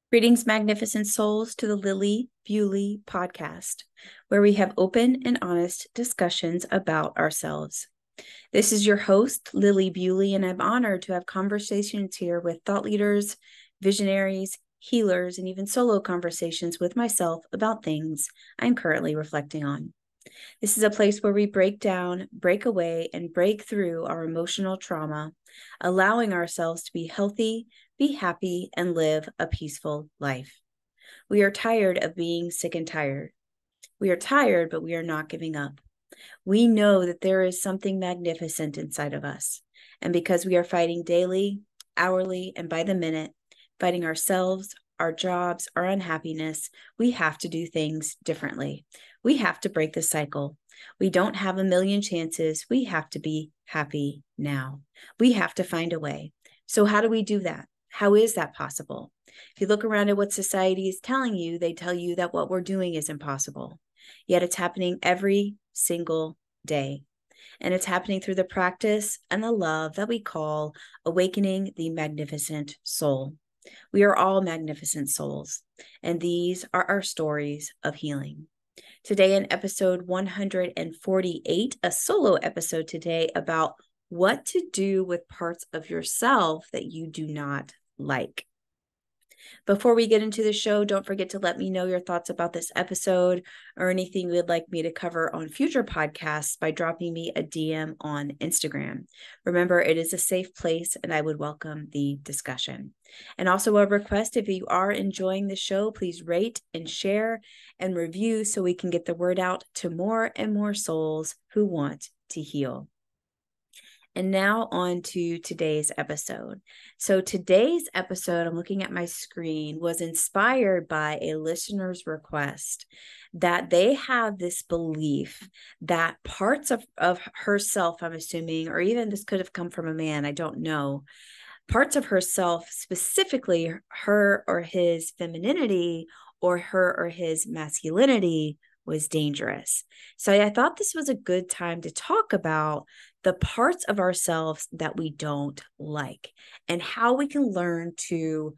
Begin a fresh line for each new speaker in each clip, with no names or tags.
Greetings, magnificent souls, to the Lilli Bewley podcast, where we have open and honest discussions about ourselves. This is your host, Lilli Bewley, and I'm honored to have conversations here with thought leaders, visionaries, healers, and even solo conversations with myself about things I'm currently reflecting on. This is a place where we break down, break away, and break through our emotional trauma, allowing ourselves to be healthy, be happy, and live a peaceful life. We are tired of being sick and tired. We are tired, but we are not giving up. We know that there is something magnificent inside of us. And because we are fighting daily, hourly, and by the minute, fighting ourselves, our jobs, our unhappiness, we have to do things differently. We have to break the cycle. We don't have a million chances. We have to be happy now. We have to find a way. So how do we do that? How is that possible? If you look around at what society is telling you, they tell you that what we're doing is impossible. Yet it's happening every single day. And it's happening through the practice and the love that we call awakening the magnificent soul. We are all magnificent souls, and these are our stories of healing. Today, in episode 148, a solo episode today about what to do with parts of yourself that you do not like. Before we get into the show, don't forget to let me know your thoughts about this episode or anything you would like me to cover on future podcasts by dropping me a DM on Instagram. Remember, it is a safe place and I would welcome the discussion. And also a request, if you are enjoying the show, please rate and share and review so we can get the word out to more and more souls who want to heal. And now on to today's episode. So today's episode, I'm looking at my screen, was inspired by a listener's request that they have this belief that parts of herself, I'm assuming, or even this could have come from a man, I don't know, parts of herself, specifically her or his femininity or her or his masculinity, was dangerous. So I thought this was a good time to talk about the parts of ourselves that we don't like and how we can learn to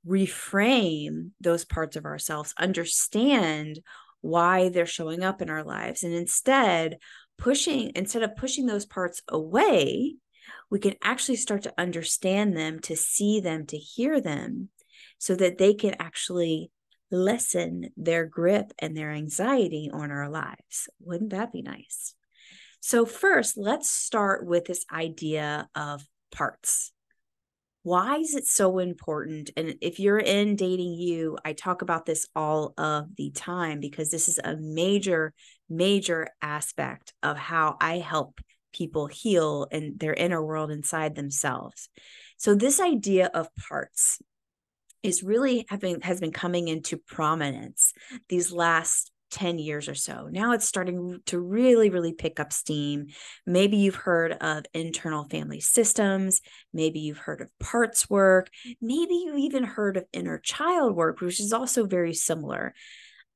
reframe those parts of ourselves, understand why they're showing up in our lives, and instead of pushing those parts away, we can actually start to understand them, to see them, to hear them, so that they can actually lessen their grip and their anxiety on our lives. Wouldn't that be nice? So first, let's start with this idea of parts. Why is it so important? And if you're in Dating You, I talk about this all of the time because this is a major, major aspect of how I help people heal in their inner world inside themselves. So this idea of parts is really has been coming into prominence these last 10 years or so. Now it's starting to really, really pick up steam. Maybe you've heard of internal family systems. Maybe you've heard of parts work. Maybe you even heard of inner child work, which is also very similar.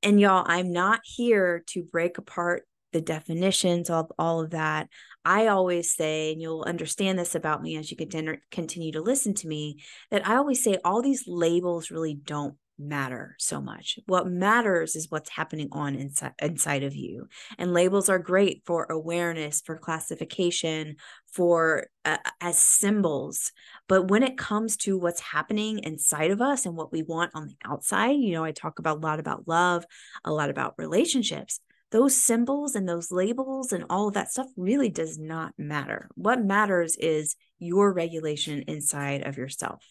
And y'all, I'm not here to break apart the definitions of all of that. I always say, and you'll understand this about me as you continue to listen to me, that I always say all these labels really don't matter so much. What matters is what's happening on inside of you. And labels are great for awareness, for classification, for as symbols. But when it comes to what's happening inside of us and what we want on the outside, I talk about a lot about love, a lot about relationships. Those symbols and those labels and all of that stuff really does not matter. What matters is your regulation inside of yourself.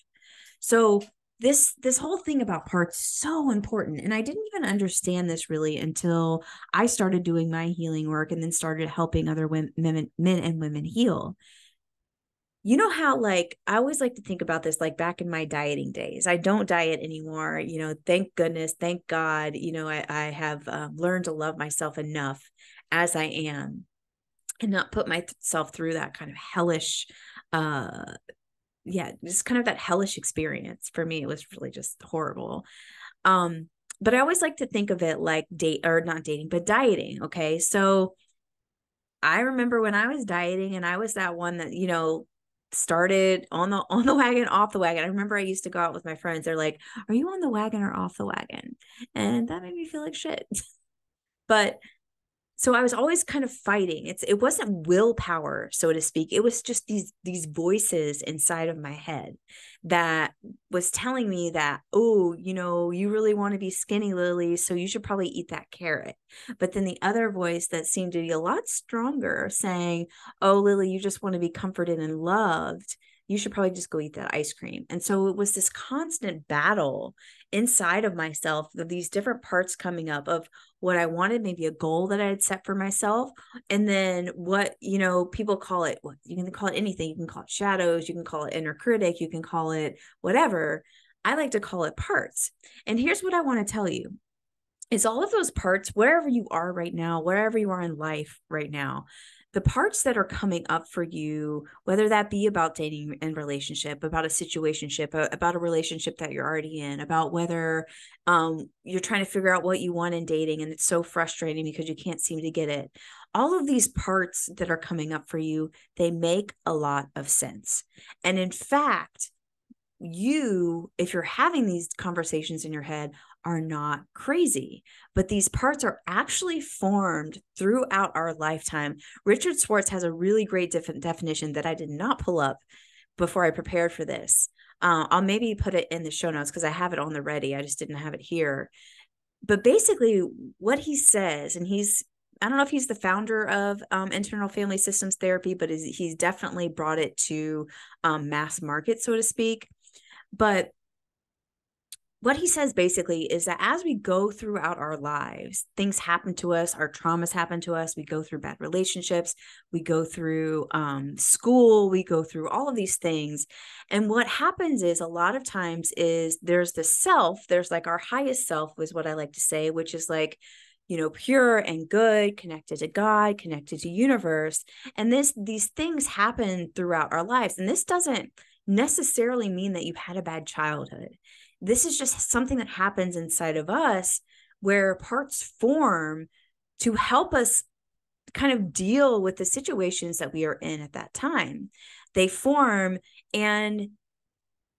So this whole thing about parts is so important. And I didn't even understand this really until I started doing my healing work and then started helping other men and women heal. You know how, I always like to think about this, back in my dieting days. I don't diet anymore. Thank goodness, thank God, I have learned to love myself enough as I am and not put myself through that kind of hellish, just kind of that hellish experience. For me, it was really just horrible. But I always like to think of it like not dating, but dieting. Okay. So I remember when I was dieting and I was that one that, started on the wagon, off the wagon. I remember I used to go out with my friends. They're like, "Are you on the wagon or off the wagon?" And that made me feel like shit. But so I was always kind of fighting. It wasn't willpower, so to speak. It was just these voices inside of my head that was telling me that, oh, you really want to be skinny, Lily, so you should probably eat that carrot. But then the other voice that seemed to be a lot stronger saying, oh, Lily, you just want to be comforted and loved. You should probably just go eat that ice cream. And so it was this constant battle inside of myself of these different parts coming up of what I wanted, maybe a goal that I had set for myself. And then what, people call it, you can call it anything. You can call it shadows, you can call it inner critic, you can call it whatever. I like to call it parts. And here's what I want to tell you is all of those parts, wherever you are right now, wherever you are in life right now, the parts that are coming up for you, whether that be about dating and relationship, about a situationship, about a relationship that you're already in, about whether you're trying to figure out what you want in dating and it's so frustrating because you can't seem to get it. All of these parts that are coming up for you, they make a lot of sense. And in fact, if you're having these conversations in your head, are not crazy, but these parts are actually formed throughout our lifetime. Richard Schwartz has a really great definition that I did not pull up before I prepared for this. I'll maybe put it in the show notes because I have it on the ready. I just didn't have it here. But basically what he says, and I don't know if he's the founder of internal family systems therapy, but he's definitely brought it to mass market, so to speak. But what he says basically is that as we go throughout our lives, things happen to us, our traumas happen to us, we go through bad relationships, we go through school, we go through all of these things. And what happens is a lot of times is there's the self, there's like our highest self is what I like to say, which is like, pure and good, connected to God, connected to universe. And these things happen throughout our lives. And this doesn't necessarily mean that you had a bad childhood. This is just something that happens inside of us where parts form to help us kind of deal with the situations that we are in at that time. They form, and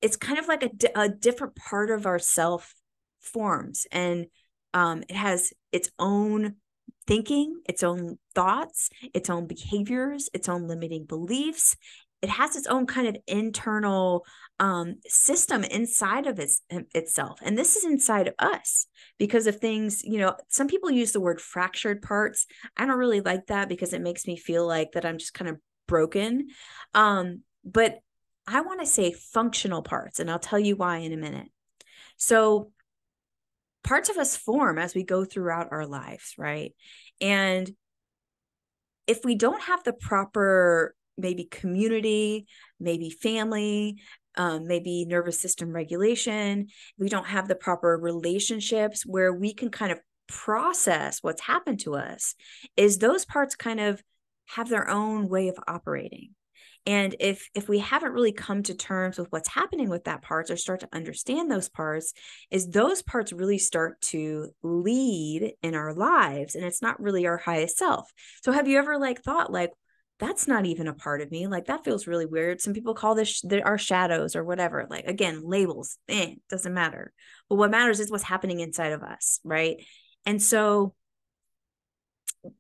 it's kind of like a different part of our self forms, and it has its own thinking, its own thoughts, its own behaviors, its own limiting beliefs. It has its own kind of internal system inside of itself. And this is inside of us because of things, some people use the word fractured parts. I don't really like that because it makes me feel like that I'm just kind of broken. But I want to say functional parts, and I'll tell you why in a minute. So parts of us form as we go throughout our lives, right? And if we don't have the proper maybe community, maybe family, maybe nervous system regulation, we don't have the proper relationships where we can kind of process what's happened to us, is those parts kind of have their own way of operating. And if we haven't really come to terms with what's happening with that parts or start to understand those parts, is those parts really start to lead in our lives, and it's not really our highest self. So have you ever thought that's not even a part of me? That feels really weird. Some people call this our shadows or whatever. Again, labels, doesn't matter. But what matters is what's happening inside of us, right? And so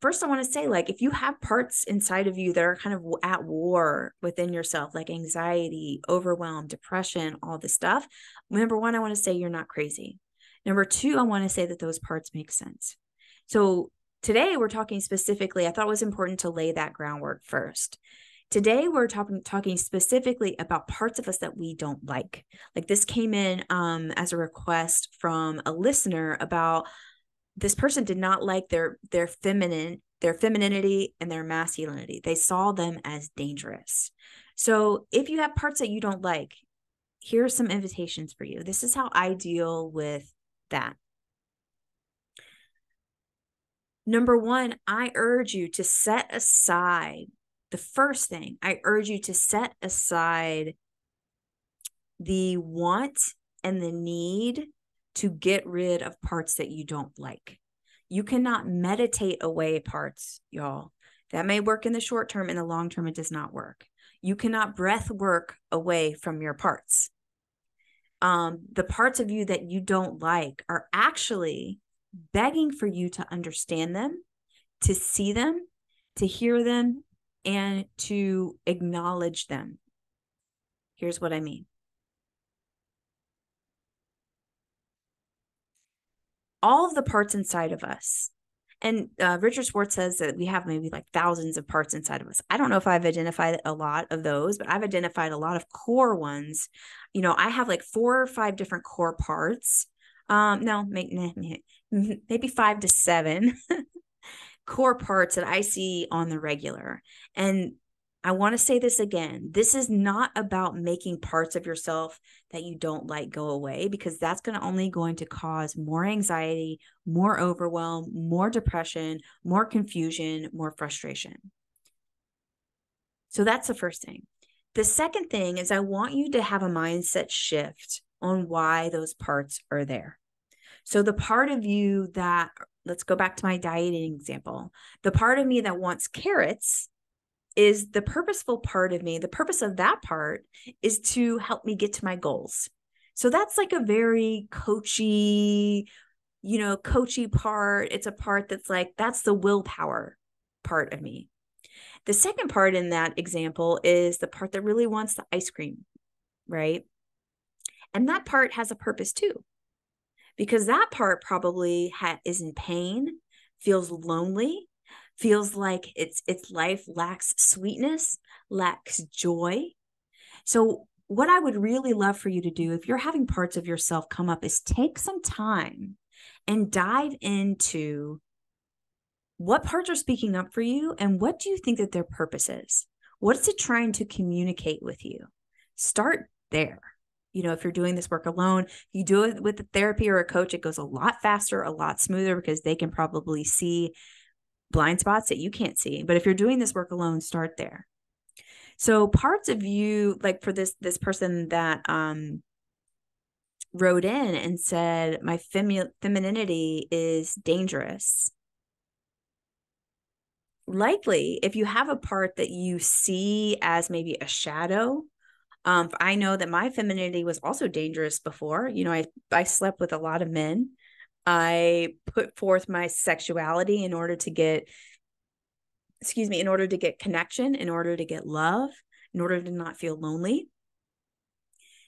first I want to say, if you have parts inside of you that are kind of at war within yourself, like anxiety, overwhelm, depression, all this stuff, number one, I want to say you're not crazy. Number two, I want to say that those parts make sense. So today we're talking specifically, I thought it was important to lay that groundwork first. Today we're talking specifically about parts of us that we don't like. This came in as a request from a listener about this person did not like their femininity and their masculinity. They saw them as dangerous. So if you have parts that you don't like, here are some invitations for you. This is how I deal with that. Number one, I urge you to set aside the first thing. I urge you to set aside the want and the need to get rid of parts that you don't like. You cannot meditate away parts, y'all. That may work in the short term. In the long term, it does not work. You cannot breath work away from your parts. The parts of you that you don't like are actually begging for you to understand them, to see them, to hear them, and to acknowledge them. Here's what I mean. All of the parts inside of us, and Richard Schwartz says that we have maybe like thousands of parts inside of us. I don't know if I've identified a lot of those, but I've identified a lot of core ones. I have like 4 or 5 different core parts. No, maybe 5 to 7 core parts that I see on the regular. And I want to say this again. This is not about making parts of yourself that you don't like go away, because that's only going to cause more anxiety, more overwhelm, more depression, more confusion, more frustration. So that's the first thing. The second thing is I want you to have a mindset shift on why those parts are there. So the part of you that, let's go back to my dieting example, the part of me that wants carrots is the purposeful part of me. The purpose of that part is to help me get to my goals. So that's like a very coachy part. It's a part that's like, that's the willpower part of me. The second part in that example is the part that really wants the ice cream, right? And that part has a purpose too, because that part probably is in pain, feels lonely, feels like its life lacks sweetness, lacks joy. So what I would really love for you to do, if you're having parts of yourself come up, is take some time and dive into what parts are speaking up for you and what do you think that their purpose is? What is it trying to communicate with you? Start there. If you're doing this work alone, you do it with a therapy or a coach, it goes a lot faster, a lot smoother, because they can probably see blind spots that you can't see. But if you're doing this work alone, start there. So parts of you, like for this person that wrote in and said, my femininity is dangerous. Likely, if you have a part that you see as maybe a shadow, I know that my femininity was also dangerous before. I slept with a lot of men. I put forth my sexuality in order to get connection, in order to get love, in order to not feel lonely.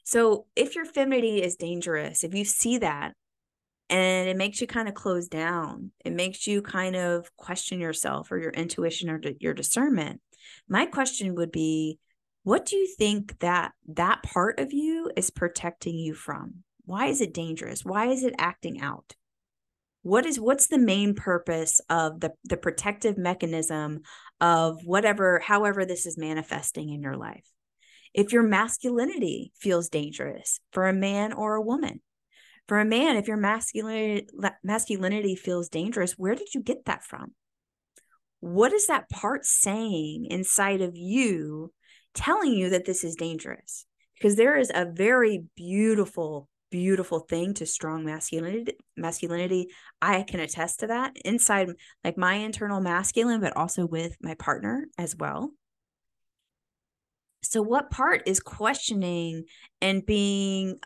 So if your femininity is dangerous, if you see that and it makes you kind of close down, it makes you kind of question yourself or your intuition or your discernment, my question would be, what do you think that part of you is protecting you from? Why is it dangerous? Why is it acting out? What's the main purpose of the protective mechanism of however this is manifesting in your life? If your masculinity feels dangerous for a man or a woman, for a man, if your masculinity feels dangerous, where did you get that from? What is that part saying inside of you telling you that this is dangerous? Because there is a very beautiful thing to strong masculinity. I can attest to that inside, like my internal masculine, but also with my partner as well. So what part is questioning and being,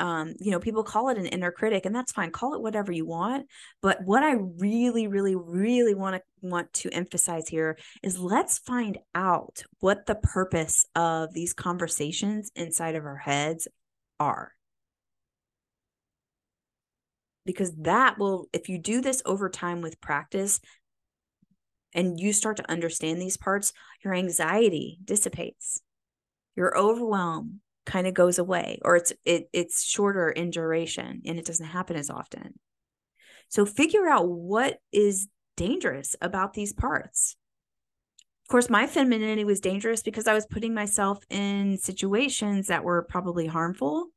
people call it an inner critic, and that's fine. Call it whatever you want. But what I really, really, really want to emphasize here is let's find out what the purpose of these conversations inside of our heads are. Because that will, if you do this over time with practice and you start to understand these parts, your anxiety dissipates. Your overwhelm kind of goes away, or it's shorter in duration and it doesn't happen as often. So figure out what is dangerous about these parts. Of course, my femininity was dangerous because I was putting myself in situations that were probably harmful.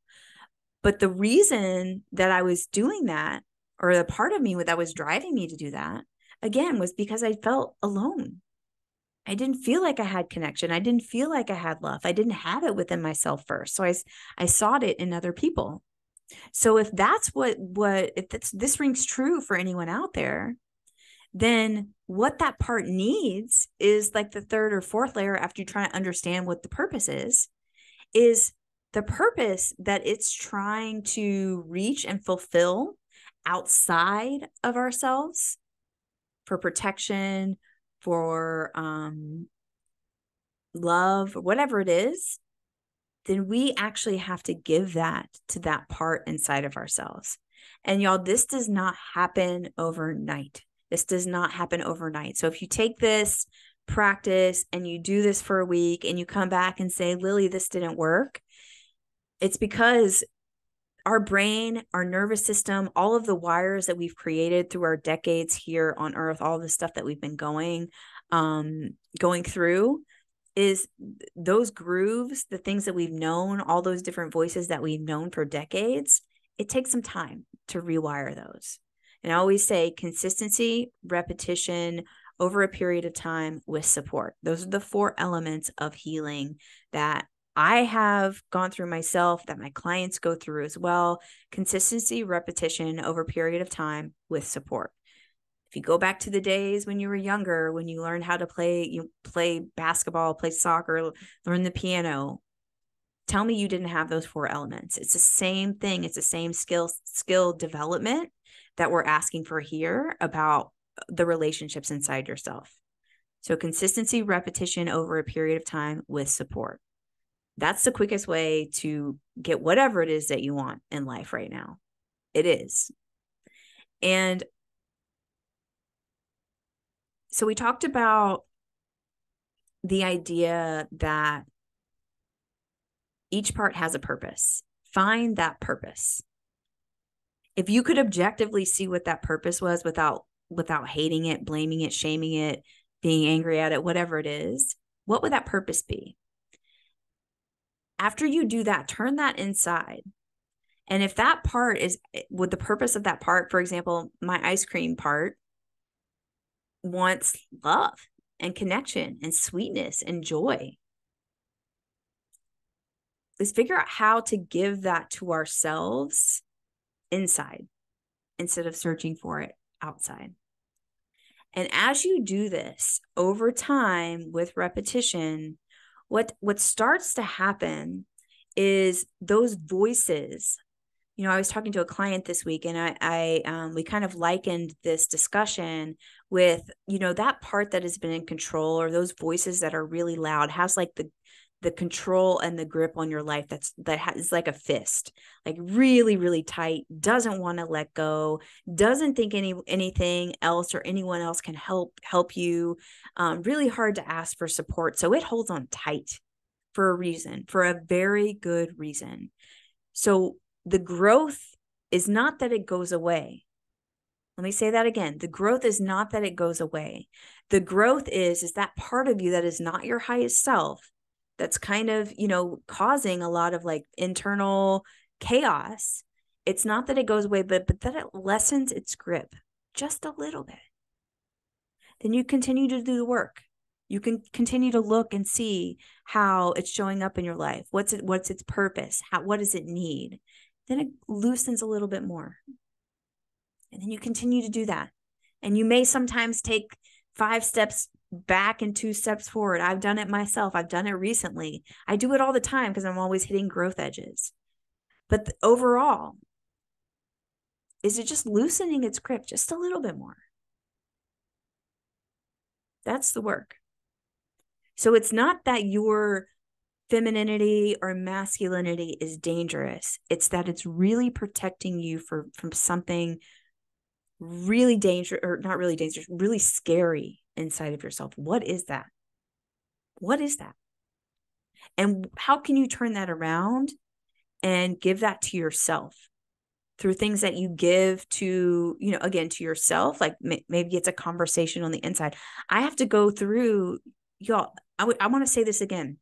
But the reason that I was doing that, or the part of me that was driving me to do that, again, was because I felt alone. I didn't feel like I had connection. I didn't feel like I had love. I didn't have it within myself first. So I sought it in other people. So if that's if this rings true for anyone out there, then what that part needs is like the third or fourth layer after you try to understand what the purpose is the purpose that it's trying to reach and fulfill outside of ourselves for protection, for love, or whatever it is, then we actually have to give that to that part inside of ourselves. And y'all, this does not happen overnight. This does not happen overnight. So if you take this practice and you do this for a week and you come back and say, Lilli, this didn't work, it's because our brain, our nervous system, all of the wires that we've created through our decades here on Earth, all the stuff that we've been going through, is those grooves, the things that we've known, all those different voices that we've known for decades. It takes some time to rewire those. And I always say consistency, repetition over a period of time with support. Those are the 4 elements of healing that I have gone through myself, that my clients go through as well. Consistency, repetition over a period of time with support. If you go back to the days when you were younger, when you learned how to play basketball, play soccer, learn the piano, tell me you didn't have those 4 elements. It's the same thing. It's the same skill development that we're asking for here about the relationships inside yourself. So consistency, repetition over a period of time with support. That's the quickest way to get whatever it is that you want in life right now. It is. And so we talked about the idea that each part has a purpose. Find that purpose. If you could objectively see what that purpose was without hating it, blaming it, shaming it, being angry at it, whatever it is, what would that purpose be? After you do that, turn that inside. And if that part is, with the purpose of that part, for example, my ice cream part wants love and connection and sweetness and joy. Let's figure out how to give that to ourselves inside instead of searching for it outside. And as you do this over time with repetition, what starts to happen is those voices. I was talking to a client this week, and we kind of likened this discussion with, that part that has been in control, or those voices that are really loud, has like the control and the grip on your life that is like a fist, like really, really tight, doesn't want to let go, doesn't think anything else or anyone else can help you, really hard to ask for support. So it holds on tight for a reason, for a very good reason. So the growth is not that it goes away. Let me say that again. The growth is not that it goes away. The growth is that part of you that is not your highest self, that's kind of, causing a lot of like internal chaos. It's not that it goes away, but that it lessens its grip just a little bit. Then you continue to do the work. You can continue to look and see how it's showing up in your life. What's its purpose? What does it need? Then it loosens a little bit more. And then you continue to do that. And you may sometimes take 5 steps back and 2 steps forward. I've done it myself. I've done it recently. I do it all the time because I'm always hitting growth edges. But overall, is it just loosening its grip just a little bit more? That's the work. So it's not that your femininity or masculinity is dangerous. It's that it's really protecting you from something really dangerous, or not really dangerous, really scary inside of yourself. What is that? What is that? And how can you turn that around and give that to yourself through things that you give to, again, to yourself? Like maybe it's a conversation on the inside. I have to go through, y'all, I want to say this again.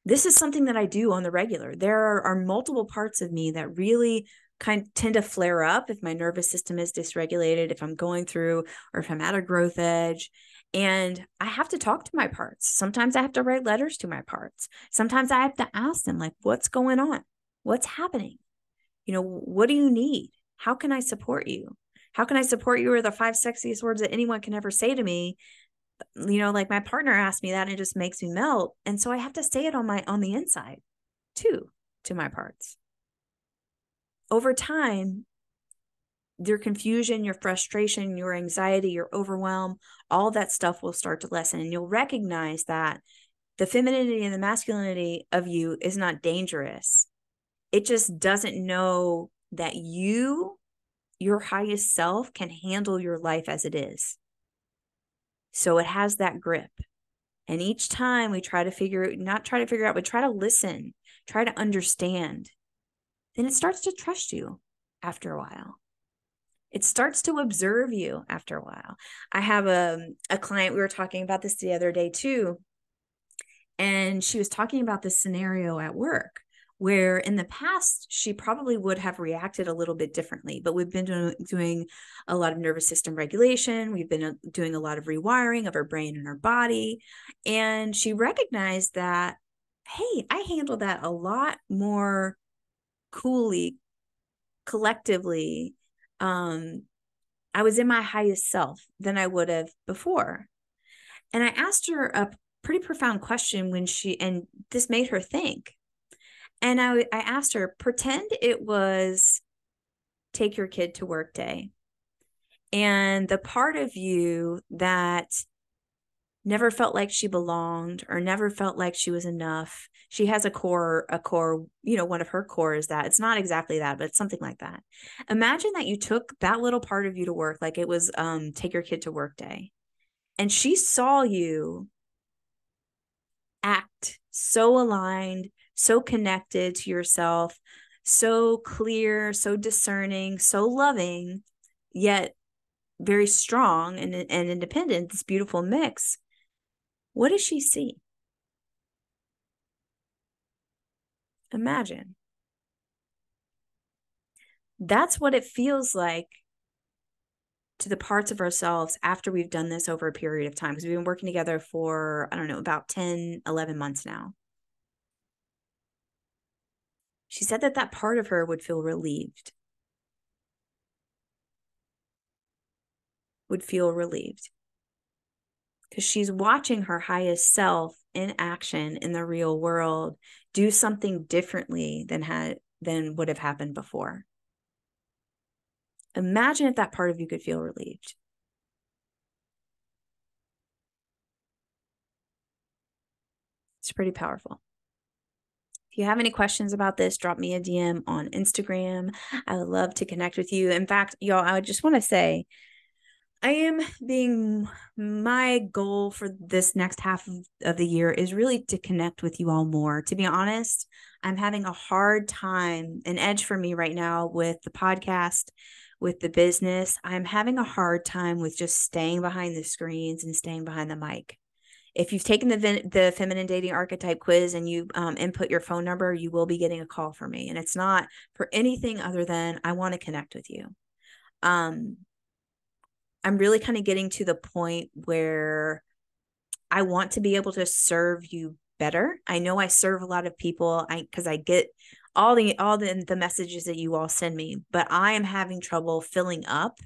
This is something that I do on the regular. There are multiple parts of me that really tend to flare up if my nervous system is dysregulated, if I'm going through, or if I'm at a growth edge. And I have to talk to my parts. Sometimes I have to write letters to my parts. Sometimes I have to ask them, like, what's going on? What's happening? What do you need? How can I support you? How can I support you are the 5 sexiest words that anyone can ever say to me. Like my partner asked me that and it just makes me melt. And so I have to say it on the inside too, to my parts. Over time, your confusion, your frustration, your anxiety, your overwhelm, all that stuff will start to lessen. And you'll recognize that the femininity and the masculinity of you is not dangerous. It just doesn't know that you, your highest self, can handle your life as it is. So it has that grip. And each time we try to not try to figure out, but try to listen, try to understand, then it starts to trust you after a while. It starts to observe you after a while. I have a client, we were talking about this the other day too, and she was talking about this scenario at work where in the past, she probably would have reacted a little bit differently, but we've been doing a lot of nervous system regulation. We've been doing a lot of rewiring of her brain and her body. And she recognized that, hey, I handle that a lot more coolly, collectively. I was in my highest self than I would have before. And I asked her a pretty profound question and this made her think. And I asked her, pretend it was take your kid to work day. And the part of you that never felt like she belonged or never felt like she was enough. She has a core, one of her core is that. It's not exactly that, but it's something like that. Imagine that you took that little part of you to work, like it was take your kid to work day. And she saw you act so aligned, so connected to yourself, so clear, so discerning, so loving, yet very strong and independent, this beautiful mix. What does she see? Imagine. That's what it feels like to the parts of ourselves after we've done this over a period of time, because we've been working together for, I don't know, about 10, 11 months now. She said that part of her would feel relieved. Would feel relieved. Because she's watching her highest self in action in the real world do something differently than would have happened before. Imagine if that part of you could feel relieved. It's pretty powerful. If you have any questions about this, drop me a DM on Instagram. I would love to connect with you. In fact, y'all, I just want to say, my goal for this next half of the year is really to connect with you all more. To be honest, I'm having a hard time, an edge for me right now with the podcast, with the business. I'm having a hard time with just staying behind the screens and staying behind the mic. If you've taken the feminine dating archetype quiz and you input your phone number, you will be getting a call from me. And it's not for anything other than I want to connect with you. I'm really kind of getting to the point where I want to be able to serve you better. I know I serve a lot of people because I get all the messages that you all send me, but I am having trouble filling up.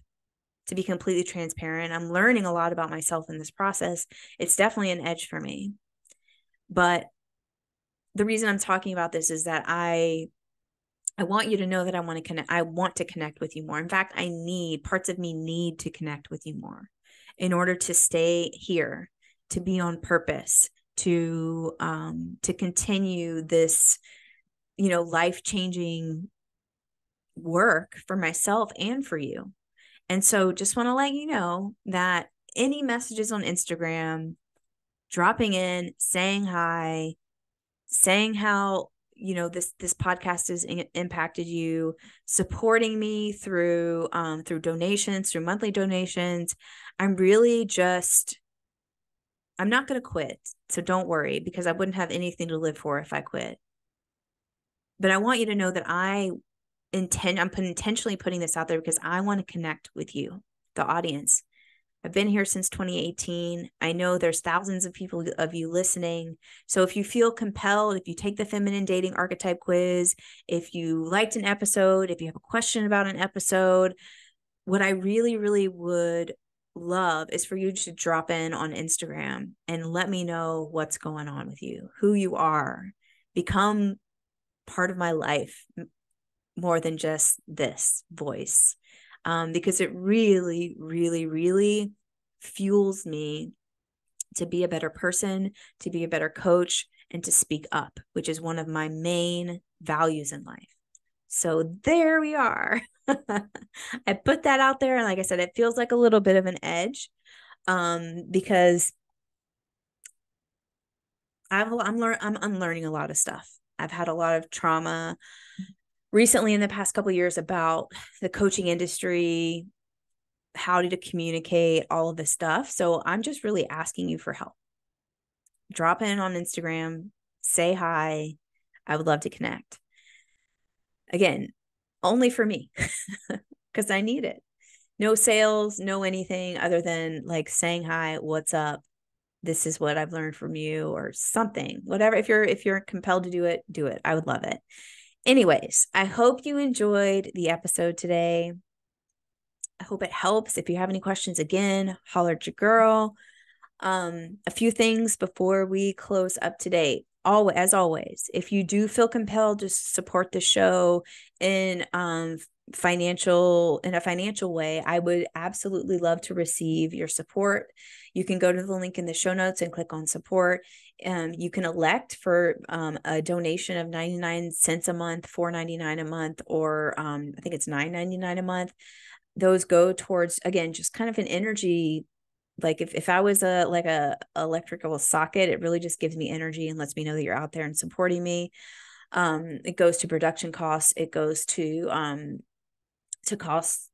To be completely transparent, I'm learning a lot about myself in this process. It's definitely an edge for me. But the reason I'm talking about this is that I want you to know that I want to connect with you more. In fact, parts of me need to connect with you more in order to stay here, to be on purpose, to continue this, life-changing work for myself and for you. And so just want to let you know that any messages on Instagram, dropping in, saying hi, saying how, this podcast has impacted you, supporting me through donations, through monthly donations. I'm not going to quit. So don't worry, because I wouldn't have anything to live for if I quit. But I want you to know that I'm intentionally putting this out there because I want to connect with you, the audience. I've been here since 2018. I know there's thousands of you listening. So if you feel compelled, if you take the feminine dating archetype quiz, if you liked an episode, if you have a question about an episode, what I really, really would love is for you to drop in on Instagram and let me know what's going on with you, who you are. Become part of my life more than just this voice, because it really, really, really fuels me to be a better person, to be a better coach, and to speak up, which is one of my main values in life. So there we are. I put that out there. And like I said, it feels like a little bit of an edge, because I'm unlearning a lot of stuff. I've had a lot of trauma recently in the past couple of years about the coaching industry, how to communicate, all of this stuff. So I'm just really asking you for help. Drop in on Instagram, say hi. I would love to connect. Again, only for me, because I need it. No sales, no anything other than like saying hi, what's up? This is what I've learned from you, or something. Whatever. If you're compelled to do it, do it. I would love it. Anyways, I hope you enjoyed the episode today. I hope it helps. If you have any questions, again, holler at your girl. A few things before we close up today. As always, if you do feel compelled to support the show in a financial way, I would absolutely love to receive your support. You can go to the link in the show notes and click on support. You can elect for a donation of 99 cents a month, $4.99 a month, or I think it's $9.99 a month. Those go towards, again, just kind of an energy. Like if I was a electrical socket, it really just gives me energy and lets me know that you're out there and supporting me. It goes to production costs. It goes to cost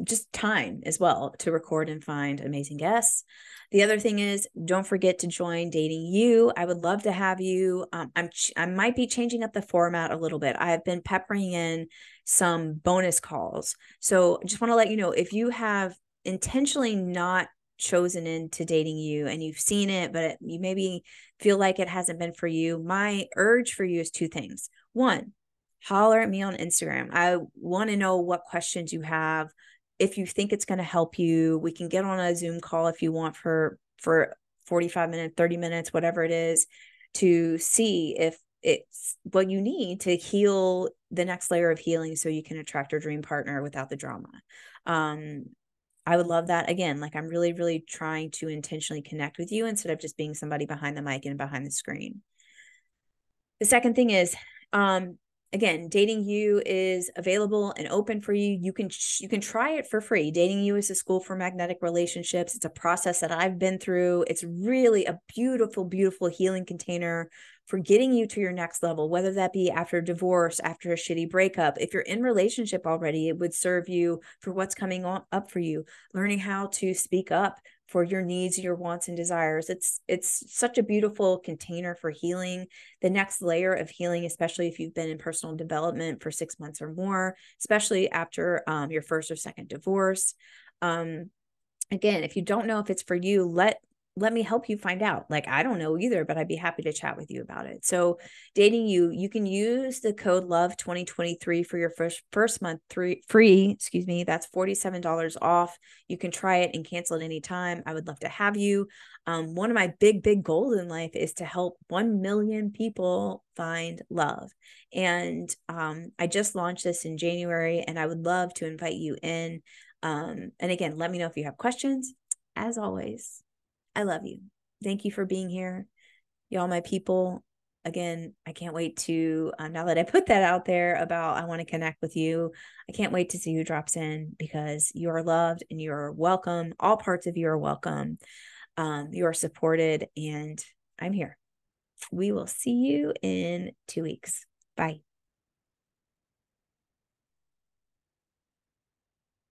just time as well to record and find amazing guests. The other thing is, don't forget to join Dating You. I would love to have you. I might be changing up the format a little bit. I've been peppering in some bonus calls. So I just want to let you know, if you have intentionally not chosen into Dating You and you've seen it, but you maybe feel like it hasn't been for you, my urge for you is two things. One, holler at me on Instagram. I want to know what questions you have. If you think it's going to help you, we can get on a Zoom call if you want for 45 minutes, 30 minutes, whatever it is, to see if it's what you need to heal the next layer of healing so you can attract your dream partner without the drama. I would love that. Again, like I'm really, really trying to intentionally connect with you instead of just being somebody behind the mic and behind the screen. The second thing is, again, Dating You is available and open for you. You can try it for free. Dating You is a school for magnetic relationships. It's a process that I've been through. It's really a beautiful, beautiful healing container for getting you to your next level, whether that be after divorce, after a shitty breakup. If you're in relationship already, it would serve you for what's coming up for you, learning how to speak up for your needs, your wants and desires. It's such a beautiful container for healing. The next layer of healing, especially if you've been in personal development for 6 months or more, especially after your first or second divorce. Again, if you don't know if it's for you, let me help you find out. Like, I don't know either, but I'd be happy to chat with you about it. So Dating You, you can use the code LOVE2023 for your first month free, that's $47 off. You can try it and cancel at any time. I would love to have you. One of my big, big goals in life is to help 1 million people find love. And I just launched this in January, and I would love to invite you in. And again, let me know if you have questions. As always, I love you. Thank you for being here. Y'all, my people. Again, I can't wait to, now that I put that out there about I want to connect with you, I can't wait to see who drops in, because you are loved and you're welcome. All parts of you are welcome. You are supported, and I'm here. We will see you in 2 weeks. Bye.